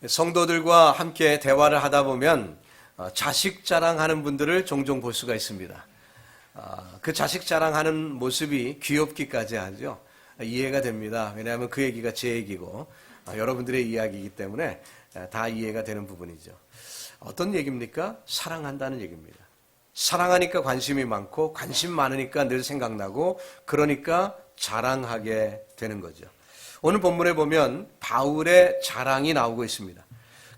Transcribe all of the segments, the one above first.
성도들과 함께 대화를 하다 보면 자식 자랑하는 분들을 종종 볼 수가 있습니다. 그 자식 자랑하는 모습이 귀엽기까지 하죠. 이해가 됩니다. 왜냐하면 그 얘기가 제 얘기고 여러분들의 이야기이기 때문에 다 이해가 되는 부분이죠. 어떤 얘기입니까? 사랑한다는 얘기입니다. 사랑하니까 관심이 많고 관심 많으니까 늘 생각나고 그러니까 자랑하게 되는 거죠. 오늘 본문에 보면 바울의 자랑이 나오고 있습니다.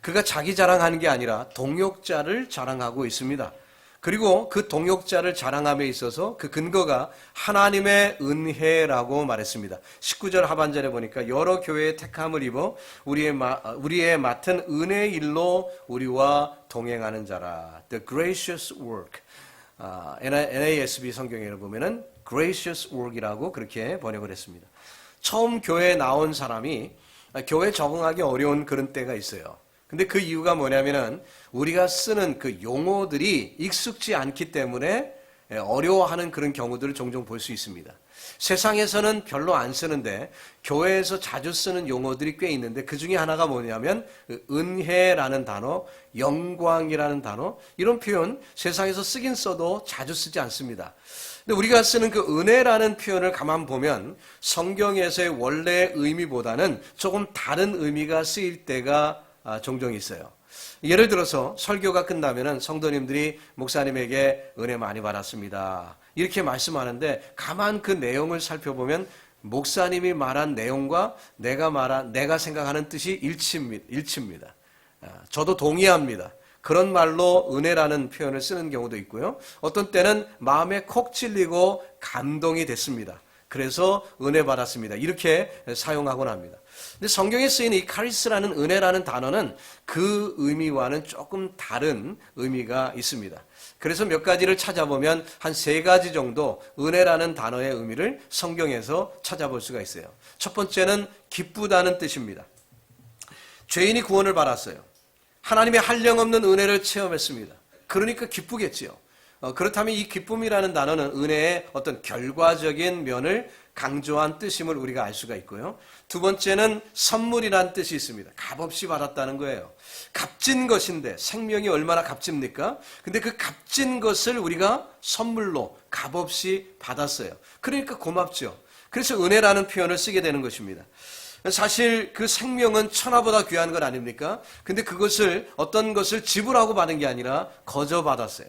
그가 자기 자랑하는 게 아니라 동역자를 자랑하고 있습니다. 그리고 그 동역자를 자랑함에 있어서 그 근거가 하나님의 은혜라고 말했습니다. 19절 하반절에 보니까 여러 교회의 택함을 입어 우리의 맡은 은혜의 일로 우리와 동행하는 자라. The gracious work. NASB 성경에 보면은 gracious work이라고 그렇게 번역을 했습니다. 처음 교회에 나온 사람이 교회에 적응하기 어려운 그런 때가 있어요. 근데 그 이유가 뭐냐면은 우리가 쓰는 그 용어들이 익숙지 않기 때문에 어려워하는 그런 경우들을 종종 볼 수 있습니다. 세상에서는 별로 안 쓰는데 교회에서 자주 쓰는 용어들이 꽤 있는데 그 중에 하나가 뭐냐면 은혜라는 단어, 영광이라는 단어, 이런 표현 세상에서 쓰긴 써도 자주 쓰지 않습니다. 근데 우리가 쓰는 그 은혜라는 표현을 가만 보면 성경에서의 원래의 의미보다는 조금 다른 의미가 쓰일 때가 종종 있어요. 예를 들어서 설교가 끝나면은 성도님들이 목사님에게 은혜 많이 받았습니다. 이렇게 말씀하는데 가만 그 내용을 살펴보면 목사님이 말한 내용과 내가 생각하는 뜻이 일치입니다. 저도 동의합니다. 그런 말로 은혜라는 표현을 쓰는 경우도 있고요. 어떤 때는 마음에 콕 찔리고 감동이 됐습니다. 그래서 은혜 받았습니다. 이렇게 사용하곤 합니다. 근데 성경에 쓰인 이 카리스라는 은혜라는 단어는 그 의미와는 조금 다른 의미가 있습니다. 그래서 몇 가지를 찾아보면 한 3가지 정도 은혜라는 단어의 의미를 성경에서 찾아볼 수가 있어요. 첫 번째는 기쁘다는 뜻입니다. 죄인이 구원을 받았어요. 하나님의 한량없는 은혜를 체험했습니다. 그러니까 기쁘겠지요. 그렇다면 이 기쁨이라는 단어는 은혜의 어떤 결과적인 면을 강조한 뜻임을 우리가 알 수가 있고요. 두 번째는 선물이라는 뜻이 있습니다. 값없이 받았다는 거예요. 값진 것인데 생명이 얼마나 값집니까? 근데 그 값진 것을 우리가 선물로 값없이 받았어요. 그러니까 고맙죠. 그래서 은혜라는 표현을 쓰게 되는 것입니다. 사실 그 생명은 천하보다 귀한 것 아닙니까? 근데 그것을 어떤 것을 지불하고 받은 게 아니라 거저 받았어요.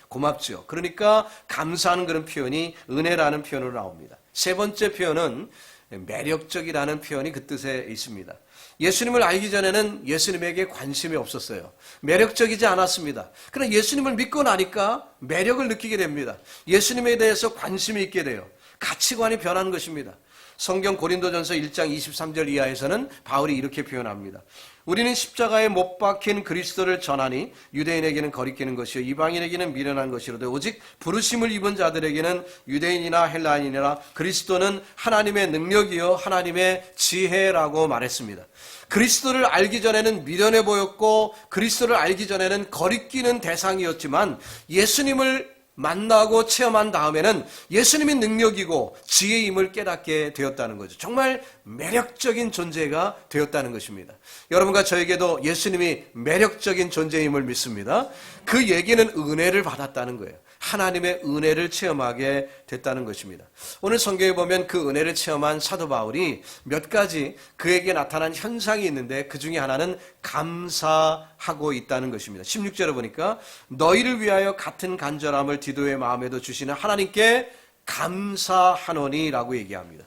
고맙죠. 그러니까 감사하는 그런 표현이 은혜라는 표현으로 나옵니다. 세 번째 표현은 매력적이라는 표현이 그 뜻에 있습니다. 예수님을 알기 전에는 예수님에게 관심이 없었어요. 매력적이지 않았습니다. 그러나 예수님을 믿고 나니까 매력을 느끼게 됩니다. 예수님에 대해서 관심이 있게 돼요. 가치관이 변한 것입니다. 성경 고린도전서 1장 23절 이하에서는 바울이 이렇게 표현합니다. 우리는 십자가에 못 박힌 그리스도를 전하니 유대인에게는 거리끼는 것이요 이방인에게는 미련한 것이로되 오직 부르심을 입은 자들에게는 유대인이나 헬라인이나 그리스도는 하나님의 능력이요 하나님의 지혜라고 말했습니다. 그리스도를 알기 전에는 미련해 보였고 그리스도를 알기 전에는 거리끼는 대상이었지만 예수님을 만나고 체험한 다음에는 예수님이 능력이고 지혜임을 깨닫게 되었다는 거죠. 정말 매력적인 존재가 되었다는 것입니다. 여러분과 저에게도 예수님이 매력적인 존재임을 믿습니다. 그 얘기는 은혜를 받았다는 거예요. 하나님의 은혜를 체험하게 됐다는 것입니다. 오늘 성경에 보면 그 은혜를 체험한 사도 바울이 몇 가지 그에게 나타난 현상이 있는데 그 중에 하나는 감사하고 있다는 것입니다. 16절에 보니까 너희를 위하여 같은 간절함을 디도의 마음에도 주시는 하나님께 감사하노니 라고 얘기합니다.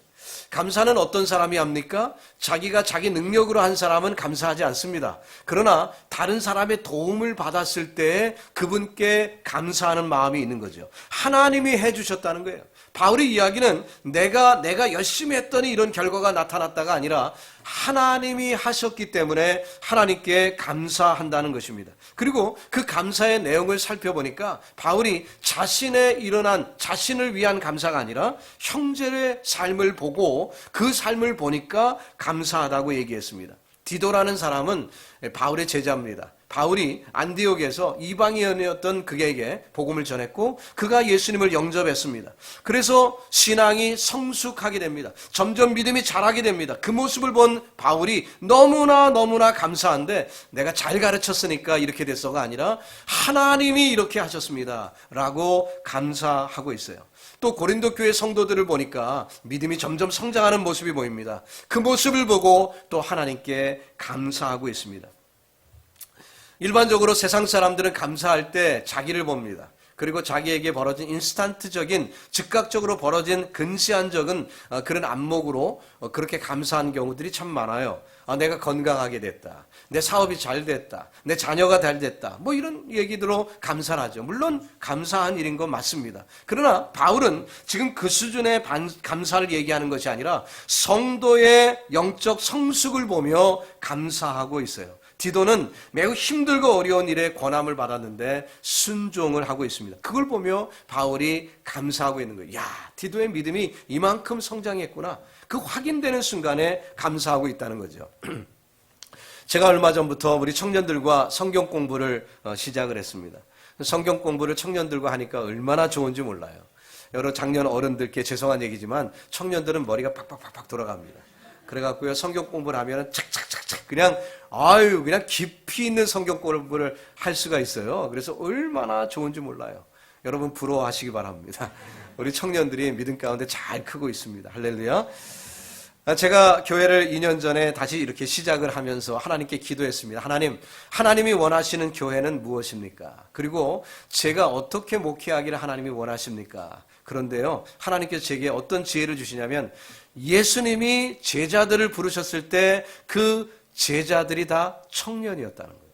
감사는 어떤 사람이 합니까? 자기가 자기 능력으로 한 사람은 감사하지 않습니다. 그러나 다른 사람의 도움을 받았을 때 그분께 감사하는 마음이 있는 거죠. 하나님이 해주셨다는 거예요. 바울의 이야기는 내가 열심히 했더니 이런 결과가 나타났다가 아니라 하나님이 하셨기 때문에 하나님께 감사한다는 것입니다. 그리고 그 감사의 내용을 살펴보니까 바울이 자신을 위한 감사가 아니라 형제의 삶을 보고 그 삶을 보니까 감사하다고 얘기했습니다. 디도라는 사람은 바울의 제자입니다. 바울이 안디옥에서 이방인이었던 그에게 복음을 전했고 그가 예수님을 영접했습니다. 그래서 신앙이 성숙하게 됩니다. 점점 믿음이 자라게 됩니다. 그 모습을 본 바울이 너무나 감사한데 내가 잘 가르쳤으니까 이렇게 됐어가 아니라 하나님이 이렇게 하셨습니다 라고 감사하고 있어요. 또 고린도 교회 성도들을 보니까 믿음이 점점 성장하는 모습이 보입니다. 그 모습을 보고 또 하나님께 감사하고 있습니다. 일반적으로 세상 사람들은 감사할 때 자기를 봅니다. 그리고 자기에게 벌어진 인스턴트적인 즉각적으로 벌어진 근시안적인 그런 안목으로 그렇게 감사한 경우들이 참 많아요. 내가 건강하게 됐다. 내 사업이 잘 됐다. 내 자녀가 잘 됐다. 뭐 이런 얘기들로 감사를 하죠. 물론 감사한 일인 건 맞습니다. 그러나 바울은 지금 그 수준의 감사를 얘기하는 것이 아니라 성도의 영적 성숙을 보며 감사하고 있어요. 디도는 매우 힘들고 어려운 일에 권함을 받았는데 순종을 하고 있습니다. 그걸 보며 바울이 감사하고 있는 거예요. 야, 디도의 믿음이 이만큼 성장했구나. 그 확인되는 순간에 감사하고 있다는 거죠. 제가 얼마 전부터 우리 청년들과 성경 공부를 시작을 했습니다. 성경 공부를 청년들과 하니까 얼마나 좋은지 몰라요. 여러 작년 어른들께 죄송한 얘기지만 청년들은 머리가 팍팍팍팍 돌아갑니다. 그래갖고요, 성경 공부를 하면 착착착착 그냥 깊이 있는 성경 공부를 할 수가 있어요. 그래서 얼마나 좋은지 몰라요. 여러분 부러워하시기 바랍니다. 우리 청년들이 믿음 가운데 잘 크고 있습니다. 할렐루야. 제가 교회를 2년 전에 다시 이렇게 시작을 하면서 하나님께 기도했습니다. 하나님이 원하시는 교회는 무엇입니까? 그리고 제가 어떻게 목회하기를 하나님이 원하십니까? 그런데요, 하나님께서 제게 어떤 지혜를 주시냐면 예수님이 제자들을 부르셨을 때 그 제자들이 다 청년이었다는 거예요.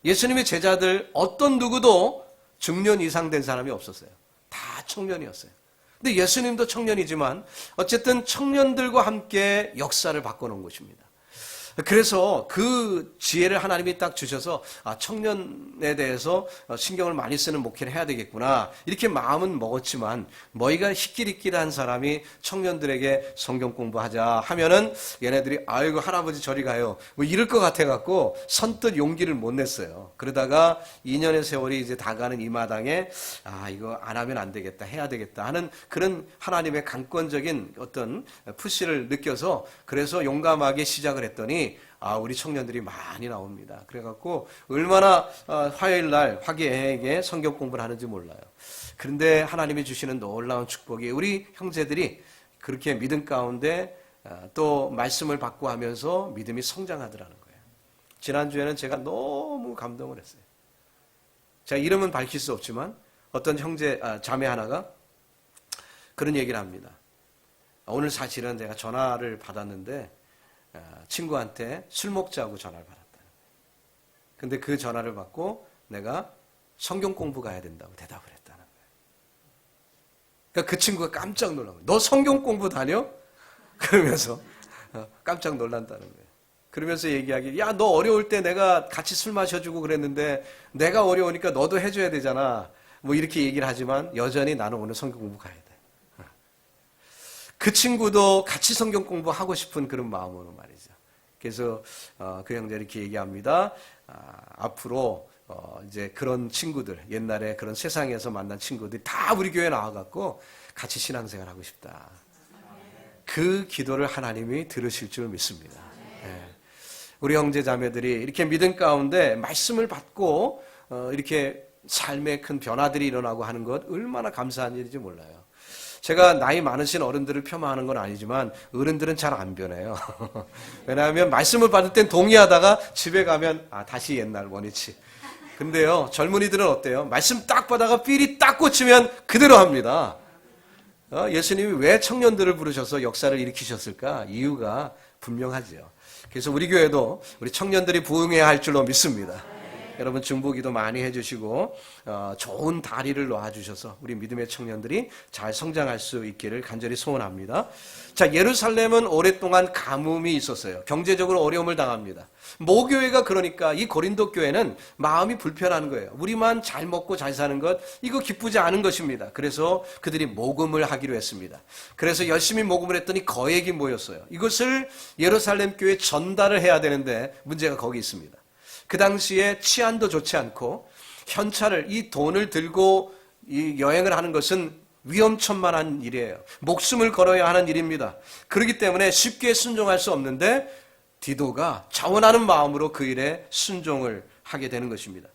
예수님의 제자들 어떤 누구도 중년 이상 된 사람이 없었어요. 다 청년이었어요. 근데 예수님도 청년이지만 어쨌든 청년들과 함께 역사를 바꿔놓은 것입니다. 그래서 그 지혜를 하나님이 딱 주셔서 청년에 대해서 신경을 많이 쓰는 목회를 해야 되겠구나 이렇게 마음은 먹었지만 머리가 희끼리끼리한 사람이 청년들에게 성경 공부하자 하면은 얘네들이 아이고 할아버지 저리 가요 뭐 이럴 것 같아갖고 선뜻 용기를 못 냈어요. 그러다가 2년의 세월이 이제 다가는 이 마당에 이거 안 하면 안 되겠다 해야 되겠다 하는 그런 하나님의 강권적인 어떤 푸시를 느껴서 그래서 용감하게 시작을 했더니 우리 청년들이 많이 나옵니다. 그래갖고 얼마나 화요일 날 화기애애하게 성경 공부를 하는지 몰라요. 그런데 하나님이 주시는 놀라운 축복이 우리 형제들이 그렇게 믿음 가운데 또 말씀을 받고 하면서 믿음이 성장하더라는 거예요. 지난주에는 제가 너무 감동을 했어요. 제가 이름은 밝힐 수 없지만 어떤 자매 하나가 그런 얘기를 합니다. 오늘 사실은 제가 전화를 받았는데 친구한테 술 먹자고 전화를 받았다. 근데 그 전화를 받고 내가 성경 공부 가야 된다고 대답을 했다는 거예요. 그러니까 그 친구가 깜짝 놀란 거예요. 너 성경 공부 다녀? 그러면서 깜짝 놀란다는 거예요. 그러면서 얘기하기, 야, 너 어려울 때 내가 같이 술 마셔주고 그랬는데 내가 어려우니까 너도 해줘야 되잖아. 뭐 이렇게 얘기를 하지만 여전히 나는 오늘 성경 공부 가야 돼. 그 친구도 같이 성경 공부하고 싶은 그런 마음으로 말이죠. 그래서 그 형제 이렇게 얘기합니다. 앞으로 이제 그런 친구들, 옛날에 그런 세상에서 만난 친구들이 다 우리 교회에 나와갖고 같이 신앙생활 하고 싶다. 그 기도를 하나님이 들으실 줄 믿습니다. 네. 우리 형제 자매들이 이렇게 믿음 가운데 말씀을 받고 이렇게 삶의 큰 변화들이 일어나고 하는 것 얼마나 감사한 일인지 몰라요. 제가 나이 많으신 어른들을 폄하하는 건 아니지만 어른들은 잘 안 변해요. 왜냐하면 말씀을 받을 땐 동의하다가 집에 가면 다시 옛날 원위치. 근데요, 젊은이들은 어때요? 말씀 딱 받아가 삘이 딱 꽂히면 그대로 합니다. 예수님이 왜 청년들을 부르셔서 역사를 일으키셨을까? 이유가 분명하죠. 그래서 우리 교회도 우리 청년들이 부흥해야 할 줄로 믿습니다. 여러분 중보기도 많이 해주시고 좋은 다리를 놓아주셔서 우리 믿음의 청년들이 잘 성장할 수 있기를 간절히 소원합니다. 자, 예루살렘은 오랫동안 가뭄이 있었어요. 경제적으로 어려움을 당합니다. 모교회가 그러니까 이 고린도 교회는 마음이 불편한 거예요. 우리만 잘 먹고 잘 사는 것 이거 기쁘지 않은 것입니다. 그래서 그들이 모금을 하기로 했습니다. 그래서 열심히 모금을 했더니 거액이 모였어요. 이것을 예루살렘 교회에 전달을 해야 되는데 문제가 거기 있습니다. 그 당시에 치안도 좋지 않고 현찰을 이 돈을 들고 이 여행을 하는 것은 위험천만한 일이에요. 목숨을 걸어야 하는 일입니다. 그렇기 때문에 쉽게 순종할 수 없는데 디도가 자원하는 마음으로 그 일에 순종을 하게 되는 것입니다.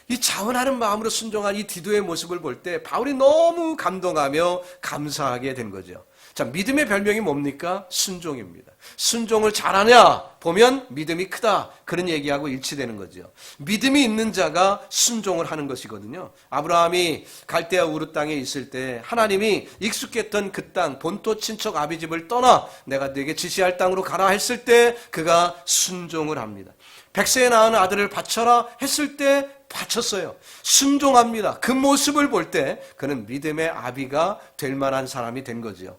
이 자원하는 마음으로 순종한 이 디도의 모습을 볼 때 바울이 너무 감동하며 감사하게 된 거죠. 자, 믿음의 별명이 뭡니까? 순종입니다. 순종을 잘하냐 보면 믿음이 크다. 그런 얘기하고 일치되는 거죠. 믿음이 있는 자가 순종을 하는 것이거든요. 아브라함이 갈대아 우르 땅에 있을 때 하나님이 익숙했던 그 땅, 본토 친척 아비 집을 떠나 내가 네게 지시할 땅으로 가라 했을 때 그가 순종을 합니다. 100세에 낳은 아들을 바쳐라 했을 때 바쳤어요. 순종합니다. 그 모습을 볼 때 그는 믿음의 아비가 될 만한 사람이 된 거죠.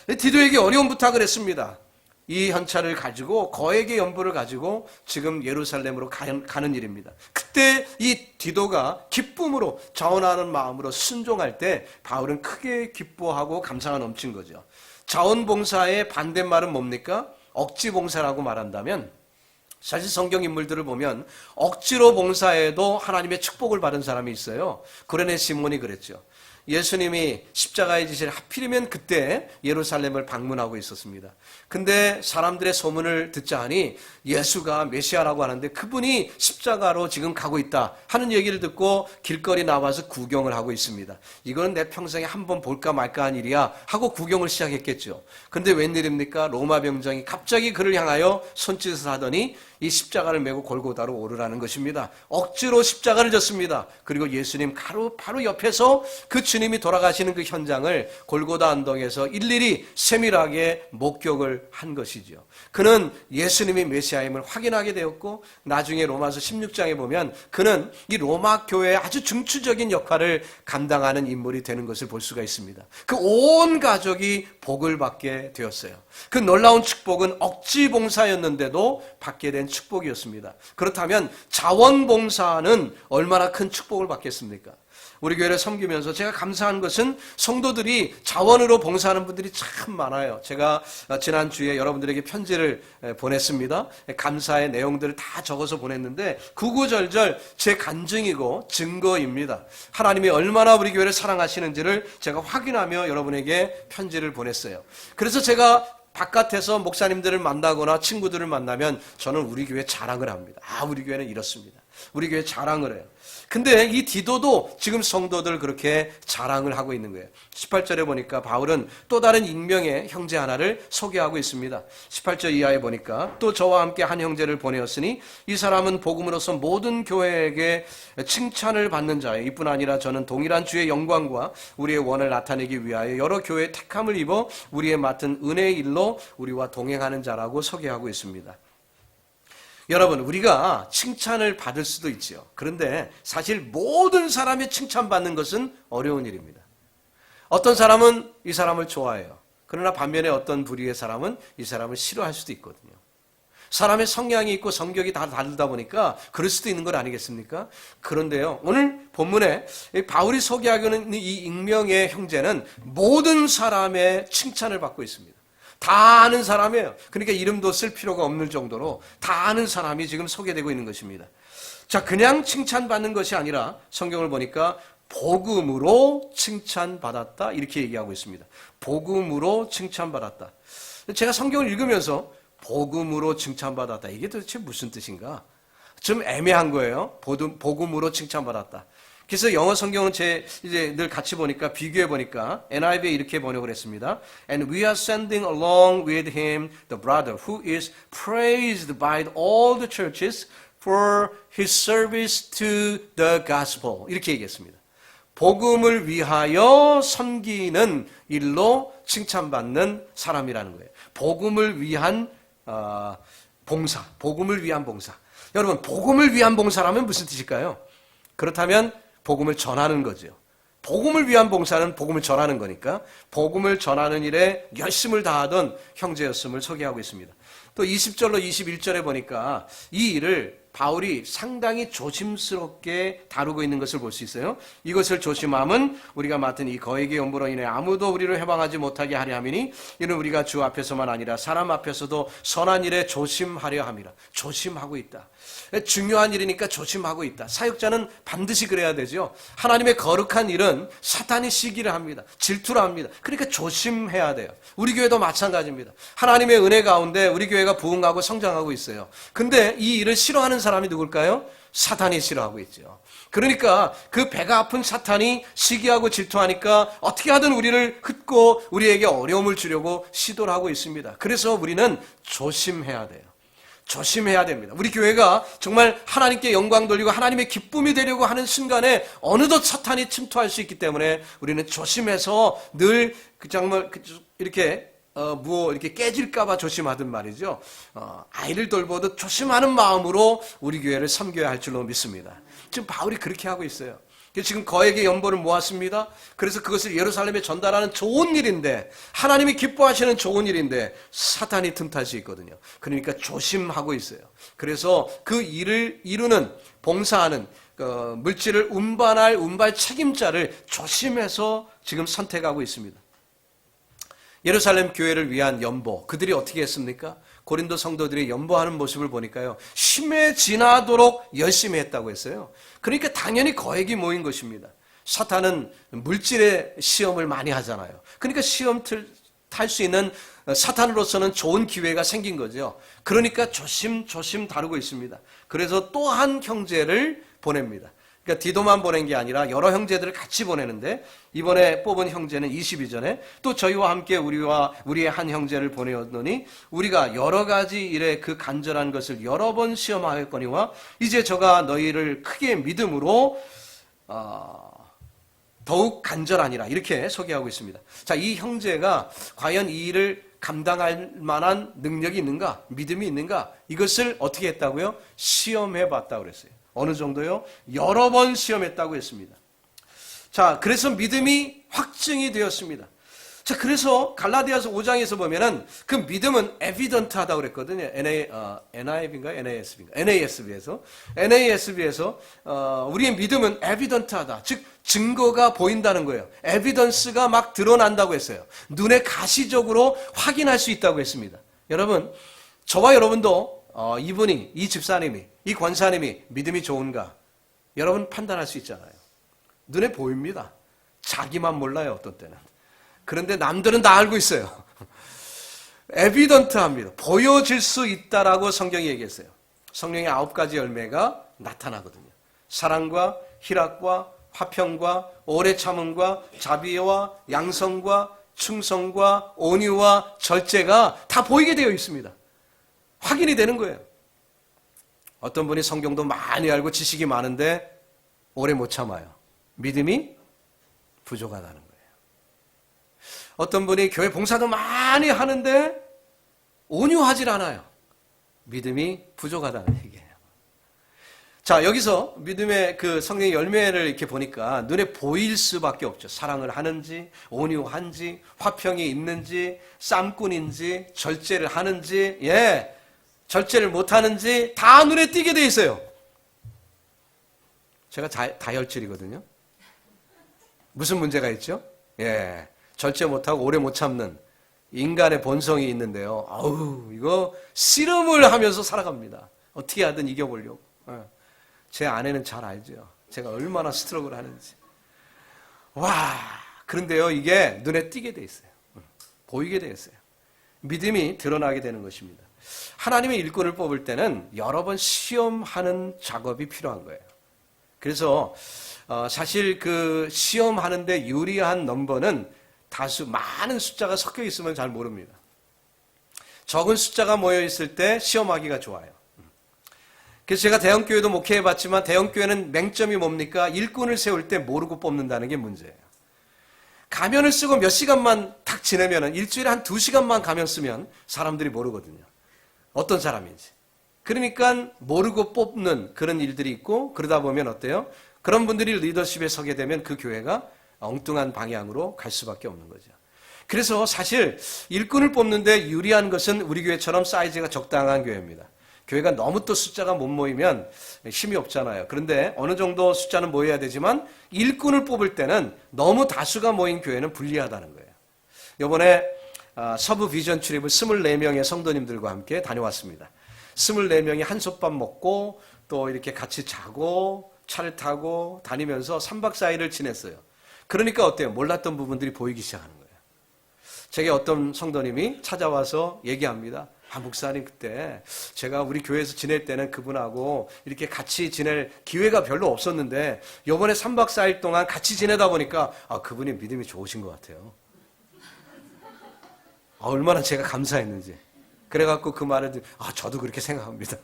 디도에게 어려운 부탁을 했습니다. 이 현찰을 가지고 거액의 연보를 가지고 지금 예루살렘으로 가는 일입니다. 그때 이 디도가 기쁨으로 자원하는 마음으로 순종할 때 바울은 크게 기뻐하고 감사가 넘친 거죠. 자원봉사의 반대말은 뭡니까? 억지봉사라고 말한다면 사실 성경 인물들을 보면 억지로 봉사해도 하나님의 축복을 받은 사람이 있어요. 구레네 시몬이 그랬죠. 예수님이 십자가에 지실 하필이면 그때 예루살렘을 방문하고 있었습니다. 근데 사람들의 소문을 듣자 하니 예수가 메시아라고 하는데 그분이 십자가로 지금 가고 있다 하는 얘기를 듣고 길거리 나와서 구경을 하고 있습니다. 이건 내 평생에 한번 볼까 말까 한 일이야 하고 구경을 시작했겠죠. 근데 웬일입니까? 로마 병정이 갑자기 그를 향하여 손짓을 하더니 이 십자가를 메고 골고다로 오르라는 것입니다. 억지로 십자가를 졌습니다. 그리고 예수님 바로 옆에서 그 주님이 돌아가시는 그 현장을 골고다 언덕에서 일일이 세밀하게 목격을 한 것이죠. 그는 예수님이 메시아임을 확인하게 되었고 나중에 로마서 16장에 보면 그는 이 로마 교회의 아주 중추적인 역할을 감당하는 인물이 되는 것을 볼 수가 있습니다. 그 온 가족이 복을 받게 되었어요. 그 놀라운 축복은 억지 봉사였는데도 받게 된 축복이었습니다. 그렇다면 자원봉사는 얼마나 큰 축복을 받겠습니까? 우리 교회를 섬기면서 제가 감사한 것은 성도들이 자원으로 봉사하는 분들이 참 많아요. 제가 지난주에 여러분들에게 편지를 보냈습니다. 감사의 내용들을 다 적어서 보냈는데 구구절절 제 간증이고 증거입니다. 하나님이 얼마나 우리 교회를 사랑하시는지를 제가 확인하며 여러분에게 편지를 보냈어요. 그래서 제가 바깥에서 목사님들을 만나거나 친구들을 만나면 저는 우리 교회 자랑을 합니다. 우리 교회는 이렇습니다. 우리 교회 자랑을 해요. 근데 이 디도도 지금 성도들 그렇게 자랑을 하고 있는 거예요. 18절에 보니까 바울은 또 다른 익명의 형제 하나를 소개하고 있습니다. 18절 이하에 보니까 또 저와 함께 한 형제를 보내었으니 이 사람은 복음으로서 모든 교회에게 칭찬을 받는 자예요. 이뿐 아니라 저는 동일한 주의 영광과 우리의 원을 나타내기 위하여 여러 교회의 택함을 입어 우리의 맡은 은혜의 일로 우리와 동행하는 자라고 소개하고 있습니다. 여러분, 우리가 칭찬을 받을 수도 있죠. 그런데 사실 모든 사람이 칭찬받는 것은 어려운 일입니다. 어떤 사람은 이 사람을 좋아해요. 그러나 반면에 어떤 부류의 사람은 이 사람을 싫어할 수도 있거든요. 사람의 성향이 있고 성격이 다 다르다 보니까 그럴 수도 있는 것 아니겠습니까? 그런데요, 오늘 본문에 바울이 소개하고 있는 이 익명의 형제는 모든 사람의 칭찬을 받고 있습니다. 다 아는 사람이에요. 그러니까 이름도 쓸 필요가 없는 정도로 다 아는 사람이 지금 소개되고 있는 것입니다. 자, 그냥 칭찬받는 것이 아니라 성경을 보니까 복음으로 칭찬받았다 이렇게 얘기하고 있습니다. 복음으로 칭찬받았다. 제가 성경을 읽으면서 복음으로 칭찬받았다. 이게 도대체 무슨 뜻인가? 좀 애매한 거예요. 복음으로 칭찬받았다. 그래서 영어 성경은 이제 늘 같이 보니까 비교해 보니까 NIV에 이렇게 번역을 했습니다. And we are sending along with him the brother who is praised by all the churches for his service to the gospel. 이렇게 얘기했습니다. 복음을 위하여 섬기는 일로 칭찬받는 사람이라는 거예요. 복음을 위한 봉사, 복음을 위한 봉사. 여러분, 복음을 위한 봉사라면 무슨 뜻일까요? 그렇다면 복음을 전하는 거죠. 복음을 위한 봉사는 복음을 전하는 거니까 복음을 전하는 일에 열심을 다하던 형제였음을 소개하고 있습니다. 또 20절로 21절에 보니까 이 일을 바울이 상당히 조심스럽게 다루고 있는 것을 볼 수 있어요. 이것을 조심함은 우리가 맡은 이 거액의 연보로 인해 아무도 우리를 해방하지 못하게 하려 함이니 이는 우리가 주 앞에서만 아니라 사람 앞에서도 선한 일에 조심하려 함이라. 조심하고 있다. 중요한 일이니까 조심하고 있다. 사역자는 반드시 그래야 되죠. 하나님의 거룩한 일은 사탄이 시기를 합니다. 질투를 합니다. 그러니까 조심해야 돼요. 우리 교회도 마찬가지입니다. 하나님의 은혜 가운데 우리 교회가 부흥하고 성장하고 있어요. 근데 이 일을 싫어하는 사람이 누굴까요? 사탄이 싫어하고 있죠. 그러니까 그 배가 아픈 사탄이 시기하고 질투하니까 어떻게 하든 우리를 흩고 우리에게 어려움을 주려고 시도를 하고 있습니다. 그래서 우리는 조심해야 돼요. 조심해야 됩니다. 우리 교회가 정말 하나님께 영광 돌리고 하나님의 기쁨이 되려고 하는 순간에 어느덧 사탄이 침투할 수 있기 때문에 우리는 조심해서 늘 정말 이렇게 이렇게 깨질까봐 조심하든 말이죠. 아이를 돌보듯 조심하는 마음으로 우리 교회를 섬겨야 할 줄로 믿습니다. 지금 바울이 그렇게 하고 있어요. 지금 거액의 연보를 모았습니다. 그래서 그것을 예루살렘에 전달하는 좋은 일인데, 하나님이 기뻐하시는 좋은 일인데 사탄이 틈탈 수 있거든요. 그러니까 조심하고 있어요. 그래서 그 일을 이루는, 봉사하는 물질을 운반할 운발 책임자를 조심해서 지금 선택하고 있습니다. 예루살렘 교회를 위한 연보, 그들이 어떻게 했습니까? 고린도 성도들이 연보하는 모습을 보니까요, 힘에 지나도록 열심히 했다고 했어요. 그러니까 당연히 거액이 모인 것입니다. 사탄은 물질의 시험을 많이 하잖아요. 그러니까 시험 탈 수 있는 사탄으로서는 좋은 기회가 생긴 거죠. 그러니까 조심조심 다루고 있습니다. 그래서 또 한 형제를 보냅니다. 그러니까 디도만 보낸 게 아니라 여러 형제들을 같이 보내는데, 이번에 뽑은 형제는 22절에 또 저희와 함께 우리의 한 형제를 보내었노니 우리가 여러 가지 일에 그 간절한 것을 여러 번 시험하였거니와 이제 저가 너희를 크게 믿음으로 더욱 간절하니라, 이렇게 소개하고 있습니다. 자, 이 형제가 과연 이 일을 감당할 만한 능력이 있는가, 믿음이 있는가, 이것을 어떻게 했다고요? 시험해 봤다고 그랬어요. 어느 정도요? 여러 번 시험했다고 했습니다. 자, 그래서 믿음이 확증이 되었습니다. 자, 그래서 갈라디아서 5장에서 보면은 그 믿음은 에비던트하다고 그랬거든요. NIV인가요? NASB에서 우리의 믿음은 에비던트하다. 즉 증거가 보인다는 거예요. 에비던스가 막 드러난다고 했어요. 눈에 가시적으로 확인할 수 있다고 했습니다. 여러분, 저와 여러분도 이 집사님이, 이 권사님이 믿음이 좋은가, 여러분 판단할 수 있잖아요. 눈에 보입니다. 자기만 몰라요, 어떤 때는. 그런데 남들은 다 알고 있어요. 에비던트합니다. 보여질 수 있다라고 성경이 얘기했어요. 성령의 9가지 열매가 나타나거든요. 사랑과 희락과 화평과 오래 참음과 자비와 양성과 충성과 온유와 절제가 다 보이게 되어 있습니다. 확인이 되는 거예요. 어떤 분이 성경도 많이 알고 지식이 많은데 오래 못 참아요. 믿음이 부족하다는 거예요. 어떤 분이 교회 봉사도 많이 하는데 온유하질 않아요. 믿음이 부족하다는 얘기예요. 자, 여기서 믿음의 그 성령의 열매를 이렇게 보니까 눈에 보일 수밖에 없죠. 사랑을 하는지, 온유한지, 화평이 있는지, 쌈꾼인지, 절제를 하는지, 절제를 못하는지 다 눈에 띄게 돼 있어요. 제가 다혈질이거든요. 무슨 문제가 있죠? 절제 못하고 오래 못 참는 인간의 본성이 있는데요. 이거 씨름을 하면서 살아갑니다. 어떻게 하든 이겨보려고. 제 아내는 잘 알죠. 제가 얼마나 스트럭을 하는지. 그런데요, 이게 눈에 띄게 돼 있어요. 보이게 돼 있어요. 믿음이 드러나게 되는 것입니다. 하나님의 일꾼을 뽑을 때는 여러 번 시험하는 작업이 필요한 거예요. 그래서 사실 그 시험하는데 유리한 넘버는 많은 숫자가 섞여 있으면 잘 모릅니다. 적은 숫자가 모여 있을 때 시험하기가 좋아요. 그래서 제가 대형교회도 목회해봤지만 대형교회는 맹점이 뭡니까? 일꾼을 세울 때 모르고 뽑는다는 게 문제예요. 가면을 쓰고 몇 시간만 탁 지내면, 일주일에 한 2시간만 가면 쓰면 사람들이 모르거든요. 어떤 사람인지. 그러니까 모르고 뽑는 그런 일들이 있고, 그러다 보면 어때요? 그런 분들이 리더십에 서게 되면 그 교회가 엉뚱한 방향으로 갈 수밖에 없는 거죠. 그래서 사실 일꾼을 뽑는데 유리한 것은 우리 교회처럼 사이즈가 적당한 교회입니다. 교회가 너무 또 숫자가 못 모이면 힘이 없잖아요. 그런데 어느 정도 숫자는 모여야 되지만 일꾼을 뽑을 때는 너무 다수가 모인 교회는 불리하다는 거예요. 이번에 서부 비전 출입을 24명의 성도님들과 함께 다녀왔습니다. 24명이 한솥밥 먹고 또 이렇게 같이 자고 차를 타고 다니면서 3박 4일을 지냈어요. 그러니까 어때요? 몰랐던 부분들이 보이기 시작하는 거예요. 제게 어떤 성도님이 찾아와서 얘기합니다. 목사님, 그때 제가 우리 교회에서 지낼 때는 그분하고 이렇게 같이 지낼 기회가 별로 없었는데 이번에 3박 4일 동안 같이 지내다 보니까 그분이 믿음이 좋으신 것 같아요. 얼마나 제가 감사했는지. 그래갖고 그 말을 듣고 저도 그렇게 생각합니다.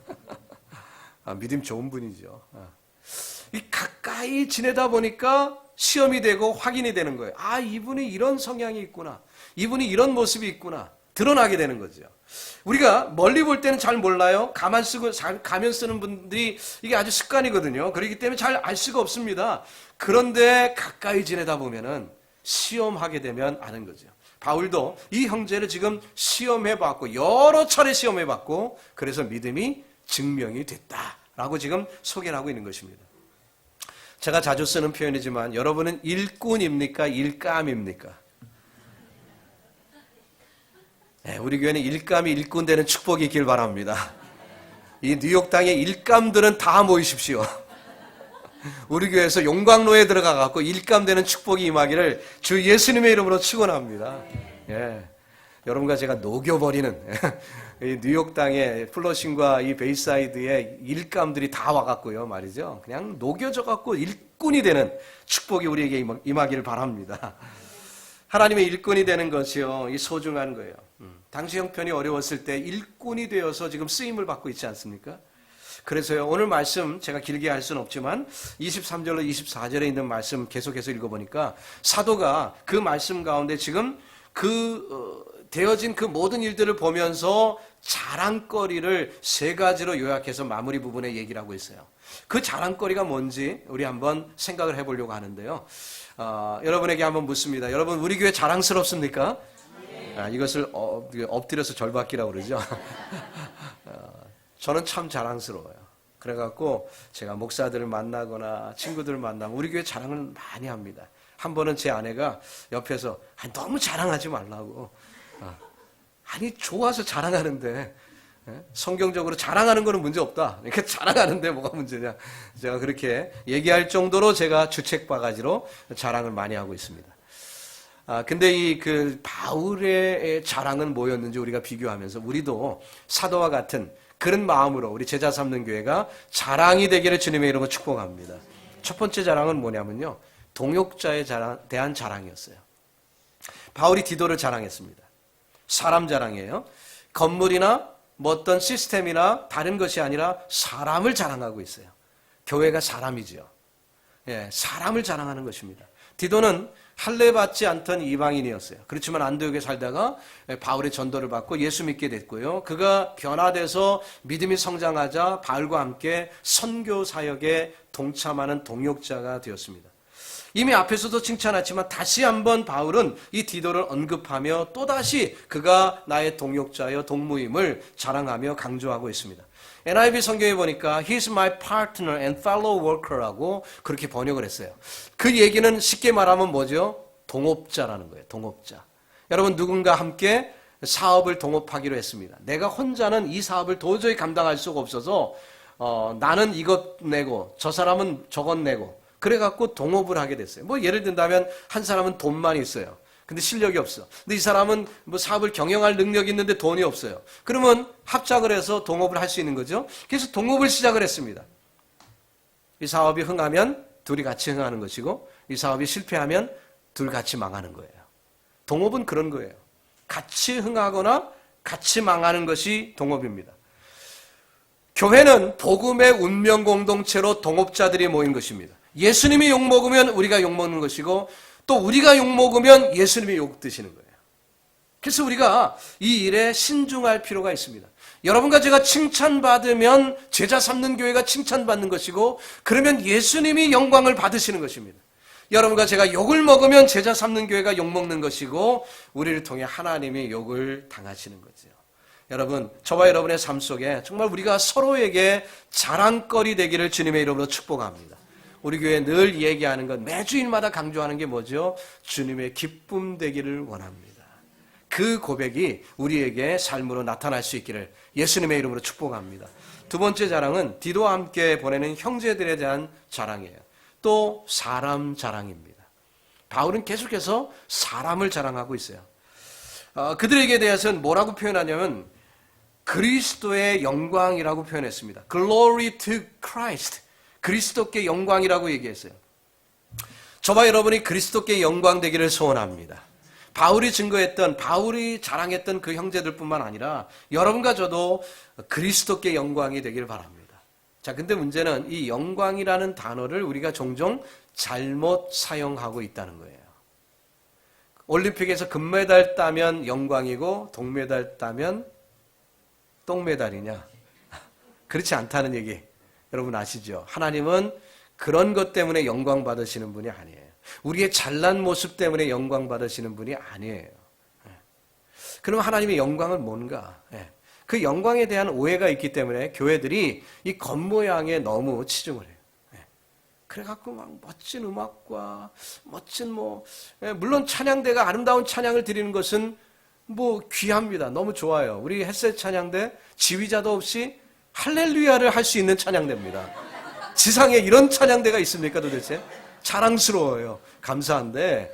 믿음 좋은 분이죠. 이 가까이 지내다 보니까 시험이 되고 확인이 되는 거예요. 이분이 이런 성향이 있구나. 이분이 이런 모습이 있구나. 드러나게 되는 거죠. 우리가 멀리 볼 때는 잘 몰라요. 가면 쓰는 분들이 이게 아주 습관이거든요. 그렇기 때문에 잘 알 수가 없습니다. 그런데 가까이 지내다 보면은 시험하게 되면 아는 거죠. 바울도 이 형제를 지금 시험해봤고 여러 차례 시험해봤고 그래서 믿음이 증명이 됐다라고 지금 소개를 하고 있는 것입니다. 제가 자주 쓰는 표현이지만 여러분은 일꾼입니까? 일감입니까? 네, 우리 교회는 일감이 일꾼 되는 축복이 있길 바랍니다. 이 뉴욕 땅의 일감들은 다 모이십시오. 우리 교회에서 용광로에 들어가 갖고 일감 되는 축복이 임하기를 주 예수님의 이름으로 축원합니다. 예. 여러분과 제가 녹여버리는 이 뉴욕 땅의 플러싱과 이 베이사이드의 일감들이 다 와갖고요 말이죠. 그냥 녹여져 갖고 일꾼이 되는 축복이 우리에게 임하기를 바랍니다. 하나님의 일꾼이 되는 것이요, 이 소중한 거예요. 당시 형편이 어려웠을 때 일꾼이 되어서 지금 쓰임을 받고 있지 않습니까? 그래서요, 오늘 말씀 제가 길게 할 수는 없지만 23절로 24절에 있는 말씀 계속해서 읽어보니까 사도가 그 말씀 가운데 지금 되어진 그 모든 일들을 보면서 자랑거리를 세 가지로 요약해서 마무리 부분에 얘기를 하고 있어요. 그 자랑거리가 뭔지 우리 한번 생각을 해보려고 하는데요. 여러분에게 한번 묻습니다. 여러분, 우리 교회 자랑스럽습니까? 이것을 엎드려서 절받기라고 그러죠. 저는 참 자랑스러워요. 그래갖고 제가 목사들을 만나거나 친구들을 만나면 우리 교회 자랑을 많이 합니다. 한 번은 제 아내가 옆에서 너무 자랑하지 말라고. 좋아서 자랑하는데 성경적으로 자랑하는 거는 문제 없다. 그러니까 자랑하는데 뭐가 문제냐. 제가 그렇게 얘기할 정도로 제가 주책바가지로 자랑을 많이 하고 있습니다. 근데 바울의 자랑은 뭐였는지 우리가 비교하면서 우리도 사도와 같은 그런 마음으로 우리 제자 삼는 교회가 자랑이 되기를 주님의 이름으로 축복합니다. 첫 번째 자랑은 뭐냐면요, 동역자에 대한 자랑이었어요. 바울이 디도를 자랑했습니다. 사람 자랑이에요. 건물이나 어떤 시스템이나 다른 것이 아니라 사람을 자랑하고 있어요. 교회가 사람이죠. 예, 사람을 자랑하는 것입니다. 디도는 할례받지 않던 이방인이었어요. 그렇지만 안디옥에 살다가 바울의 전도를 받고 예수 믿게 됐고요. 그가 변화돼서 믿음이 성장하자 바울과 함께 선교 사역에 동참하는 동역자가 되었습니다. 이미 앞에서도 칭찬했지만 다시 한번 바울은 이 디도를 언급하며 또다시 그가 나의 동역자여 동무임을 자랑하며 강조하고 있습니다. NIV 성경에 보니까 He's my partner and fellow worker라고 그렇게 번역을 했어요. 그 얘기는 쉽게 말하면 뭐죠? 동업자라는 거예요. 동업자. 여러분, 누군가 함께 사업을 동업하기로 했습니다. 내가 혼자는 이 사업을 도저히 감당할 수가 없어서 나는 이것 내고 저 사람은 저것 내고 그래갖고 동업을 하게 됐어요. 예를 든다면 한 사람은 돈만 있어요. 근데 실력이 없어. 근데 이 사람은 사업을 경영할 능력이 있는데 돈이 없어요. 그러면 합작을 해서 동업을 할 수 있는 거죠. 그래서 동업을 시작을 했습니다. 이 사업이 흥하면 둘이 같이 흥하는 것이고 이 사업이 실패하면 둘 같이 망하는 거예요. 동업은 그런 거예요. 같이 흥하거나 같이 망하는 것이 동업입니다. 교회는 복음의 운명 공동체로 동업자들이 모인 것입니다. 예수님이 욕먹으면 우리가 욕먹는 것이고 또 우리가 욕먹으면 예수님이 욕 드시는 거예요. 그래서 우리가 이 일에 신중할 필요가 있습니다. 여러분과 제가 칭찬받으면 제자 삼는 교회가 칭찬받는 것이고, 그러면 예수님이 영광을 받으시는 것입니다. 여러분과 제가 욕을 먹으면 제자 삼는 교회가 욕먹는 것이고, 우리를 통해 하나님이 욕을 당하시는 거죠. 여러분, 저와 여러분의 삶 속에 정말 우리가 서로에게 자랑거리 되기를 주님의 이름으로 축복합니다. 우리 교회 늘 얘기하는 것, 매주일마다 강조하는 게 뭐죠? 주님의 기쁨 되기를 원합니다. 그 고백이 우리에게 삶으로 나타날 수 있기를 예수님의 이름으로 축복합니다. 두 번째 자랑은 디도와 함께 보내는 형제들에 대한 자랑이에요. 또 사람 자랑입니다. 바울은 계속해서 사람을 자랑하고 있어요. 그들에게 대해서는 뭐라고 표현하냐면 그리스도의 영광이라고 표현했습니다. Glory to Christ. 그리스도께 영광이라고 얘기했어요. 저와 여러분이 그리스도께 영광 되기를 소원합니다. 바울이 자랑했던 그 형제들뿐만 아니라 여러분과 저도 그리스도께 영광이 되기를 바랍니다. 자, 근데 문제는 이 영광이라는 단어를 우리가 종종 잘못 사용하고 있다는 거예요. 올림픽에서 금메달 따면 영광이고 동메달 따면 똥메달이냐? 그렇지 않다는 얘기 여러분 아시죠? 하나님은 그런 것 때문에 영광 받으시는 분이 아니에요. 우리의 잘난 모습 때문에 영광 받으시는 분이 아니에요. 그럼 하나님의 영광은 뭔가? 그 영광에 대한 오해가 있기 때문에 교회들이 이 겉모양에 너무 치중을 해요. 그래갖고 막 멋진 음악과 멋진 물론 찬양대가 아름다운 찬양을 드리는 것은 귀합니다. 너무 좋아요. 우리 햇셋 찬양대 지휘자도 없이 할렐루야를 할 수 있는 찬양대입니다. 지상에 이런 찬양대가 있습니까 도대체? 자랑스러워요. 감사한데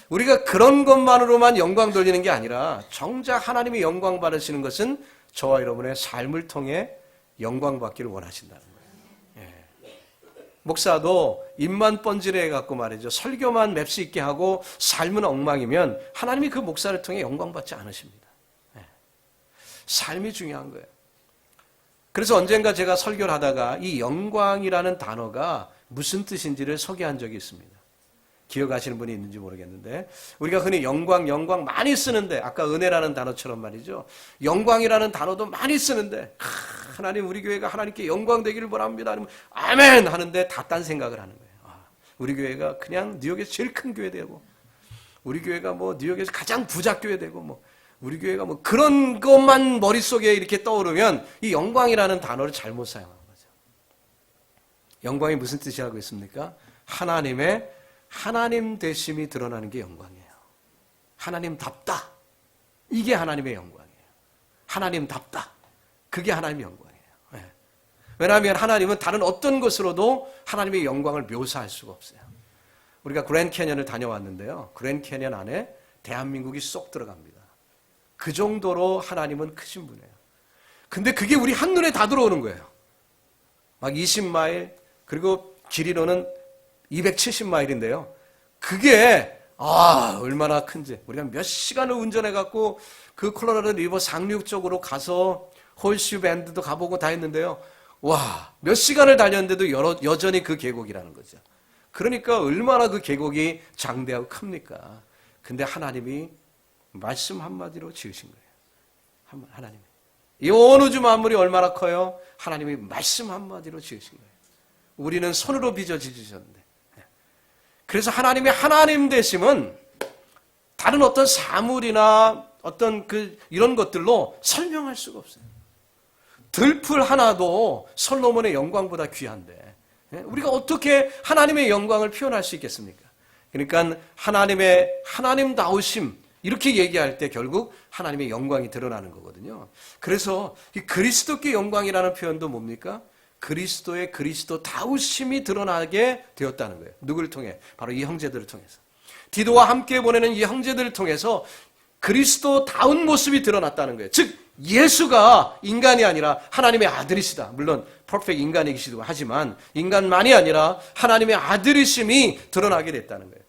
우리가 그런 것만으로만 영광 돌리는 게 아니라 정작 하나님이 영광 받으시는 것은 저와 여러분의 삶을 통해 영광 받기를 원하신다는 거예요. 목사도 입만 뻔질해 갖고 말이죠. 설교만 맵시 있게 하고 삶은 엉망이면 하나님이 그 목사를 통해 영광 받지 않으십니다. 삶이 중요한 거예요. 그래서 언젠가 제가 설교를 하다가 이 영광이라는 단어가 무슨 뜻인지를 소개한 적이 있습니다. 기억하시는 분이 있는지 모르겠는데 우리가 흔히 영광 많이 쓰는데 아까 은혜라는 단어처럼 말이죠. 영광이라는 단어도 많이 쓰는데 하나님 우리 교회가 하나님께 영광 되기를 바랍니다. 아멘 하는데 다 딴 생각을 하는 거예요. 우리 교회가 그냥 뉴욕에서 제일 큰 교회 되고 우리 교회가 뉴욕에서 가장 부자 교회 되고 우리 교회가 그런 것만 머릿속에 이렇게 떠오르면 이 영광이라는 단어를 잘못 사용한 거죠. 영광이 무슨 뜻이라고 했습니까? 하나님 되심이 드러나는 게 영광이에요. 하나님답다. 이게 하나님의 영광이에요. 하나님답다. 그게 하나님의 영광이에요. 왜냐하면 하나님은 다른 어떤 것으로도 하나님의 영광을 묘사할 수가 없어요. 우리가 그랜드 캐년을 다녀왔는데요. 그랜드 캐년 안에 대한민국이 쏙 들어갑니다. 그 정도로 하나님은 크신 분이에요. 근데 그게 우리 한눈에 다 들어오는 거예요. 막 20마일 그리고 길이로는 270마일인데요. 그게 얼마나 큰지 우리가 몇 시간을 운전해갖고 그 콜로라도 리버 상류 쪽으로 가서 홀슈 밴드도 가보고 다 했는데요. 몇 시간을 달렸는데도 여전히 그 계곡이라는 거죠. 그러니까 얼마나 그 계곡이 장대하고 큽니까? 근데 하나님이 말씀 한마디로 지으신 거예요. 하나님이. 이 온 우주 만물이 얼마나 커요? 하나님이 말씀 한마디로 지으신 거예요. 우리는 손으로 빚어 지으셨는데. 그래서 하나님의 하나님 되심은 다른 어떤 사물이나 어떤 이런 것들로 설명할 수가 없어요. 들풀 하나도 솔로몬의 영광보다 귀한데 우리가 어떻게 하나님의 영광을 표현할 수 있겠습니까? 그러니까 하나님의 하나님다우심 이렇게 얘기할 때 결국 하나님의 영광이 드러나는 거거든요. 그래서 이 그리스도께 영광이라는 표현도 뭡니까? 그리스도의 그리스도다우심이 드러나게 되었다는 거예요. 누구를 통해? 바로 이 형제들을 통해서. 디도와 함께 보내는 이 형제들을 통해서 그리스도다운 모습이 드러났다는 거예요. 즉 예수가 인간이 아니라 하나님의 아들이시다. 물론 퍼펙트 인간이시기도 하지만 인간만이 아니라 하나님의 아들이심이 드러나게 됐다는 거예요.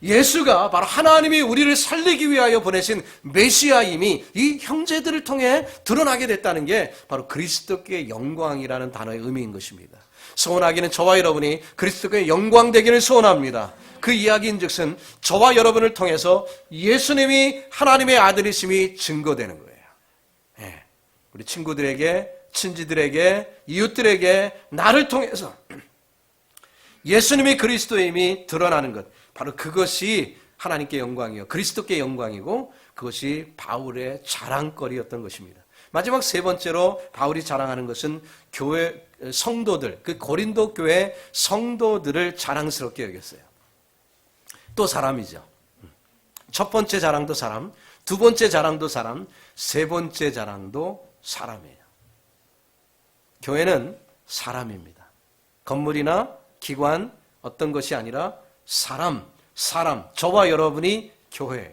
예수가 바로 하나님이 우리를 살리기 위하여 보내신 메시아임이 이 형제들을 통해 드러나게 됐다는 게 바로 그리스도께 영광이라는 단어의 의미인 것입니다. 소원하기는 저와 여러분이 그리스도께 영광 되기를 소원합니다. 그 이야기인즉슨 저와 여러분을 통해서 예수님이 하나님의 아들이심이 증거되는 거예요. 우리 친구들에게, 친지들에게, 이웃들에게 나를 통해서 예수님의 그리스도임이 드러나는 것, 바로 그것이 하나님께 영광이요, 그리스도께 영광이고 그것이 바울의 자랑거리였던 것입니다. 마지막 세 번째로 바울이 자랑하는 것은 교회 성도들, 그 고린도 교회 성도들을 자랑스럽게 여겼어요. 또 사람이죠. 첫 번째 자랑도 사람, 두 번째 자랑도 사람, 세 번째 자랑도 사람이에요. 교회는 사람입니다. 건물이나 기관, 어떤 것이 아니라 사람, 저와 여러분이 교회예요.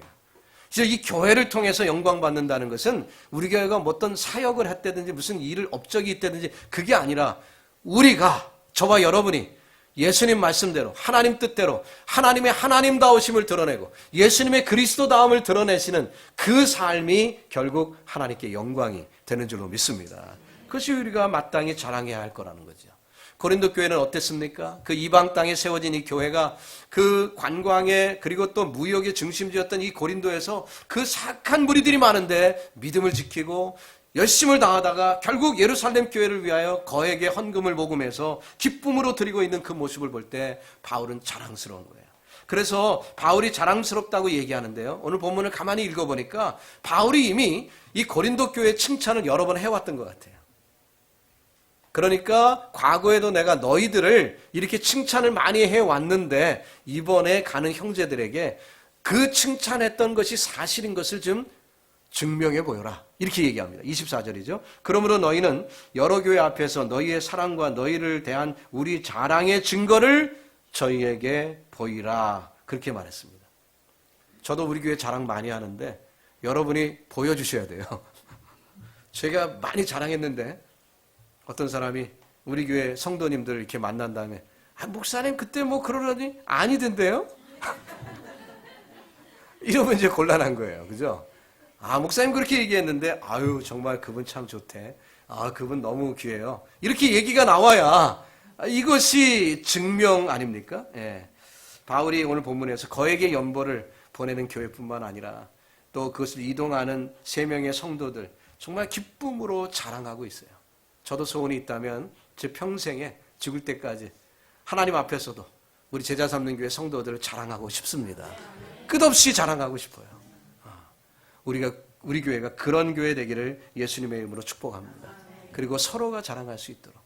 그래서 이 교회를 통해서 영광받는다는 것은 우리 교회가 뭐 어떤 사역을 했다든지 무슨 일을 업적이 있다든지 그게 아니라 우리가, 저와 여러분이 예수님 말씀대로, 하나님 뜻대로 하나님의 하나님다우심을 드러내고 예수님의 그리스도다움을 드러내시는 그 삶이 결국 하나님께 영광이 되는 줄로 믿습니다. 그것이 우리가 마땅히 자랑해야 할 거라는 거죠. 고린도 교회는 어땠습니까? 그 이방 땅에 세워진 이 교회가 그 관광의 그리고 또 무역의 중심지였던 이 고린도에서 그 사악한 무리들이 많은데 믿음을 지키고 열심을 다하다가 결국 예루살렘 교회를 위하여 거액의 헌금을 모금해서 기쁨으로 드리고 있는 그 모습을 볼 때 바울은 자랑스러운 거예요. 그래서 바울이 자랑스럽다고 얘기하는데요. 오늘 본문을 가만히 읽어보니까 바울이 이미 이 고린도 교회의 칭찬을 여러 번 해왔던 것 같아요. 그러니까 과거에도 내가 너희들을 이렇게 칭찬을 많이 해왔는데 이번에 가는 형제들에게 그 칭찬했던 것이 사실인 것을 좀 증명해 보여라. 이렇게 얘기합니다. 24절이죠. 그러므로 너희는 여러 교회 앞에서 너희의 사랑과 너희를 대한 우리 자랑의 증거를 저희에게 보이라. 그렇게 말했습니다. 저도 우리 교회 자랑 많이 하는데 여러분이 보여주셔야 돼요. 제가 많이 자랑했는데 어떤 사람이 우리 교회 성도님들 이렇게 만난 다음에 목사님 그때 뭐 그러더니 아니던데요? 이러면 이제 곤란한 거예요. 그죠? 목사님 그렇게 얘기했는데 아유 정말 그분 참 좋대. 그분 너무 귀해요. 이렇게 얘기가 나와야 이것이 증명 아닙니까? 예. 바울이 오늘 본문에서 거액의 연보를 보내는 교회뿐만 아니라 또 그것을 이동하는 3명의 성도들 정말 기쁨으로 자랑하고 있어요. 저도 소원이 있다면 제 평생에 죽을 때까지 하나님 앞에서도 우리 제자 삼는 교회 성도들을 자랑하고 싶습니다. 끝없이 자랑하고 싶어요. 우리 교회가 그런 교회 되기를 예수님의 이름으로 축복합니다. 그리고 서로가 자랑할 수 있도록.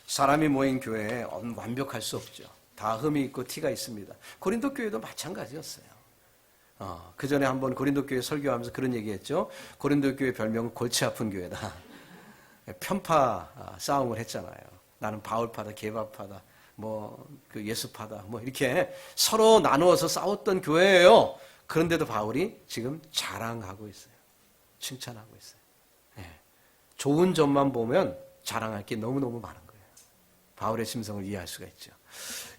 사람이 모인 교회에 완벽할 수 없죠. 다 흠이 있고 티가 있습니다. 고린도 교회도 마찬가지였어요. 그 전에 한번 고린도 교회 설교하면서 그런 얘기했죠. 고린도 교회 별명은 골치 아픈 교회다. 편파 싸움을 했잖아요. 나는 바울파다, 게바파다, 그 예수파다, 이렇게 서로 나누어서 싸웠던 교회예요. 그런데도 바울이 지금 자랑하고 있어요. 칭찬하고 있어요. 좋은 점만 보면 자랑할 게 너무너무 많은 거예요. 바울의 심성을 이해할 수가 있죠.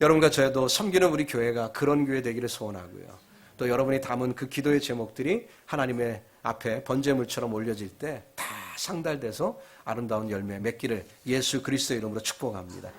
여러분과 저도 섬기는 우리 교회가 그런 교회 되기를 소원하고요. 또 여러분이 담은 그 기도의 제목들이 하나님의 앞에 번제물처럼 올려질 때 다 상달돼서 아름다운 열매 맺기를 예수 그리스도의 이름으로 축복합니다.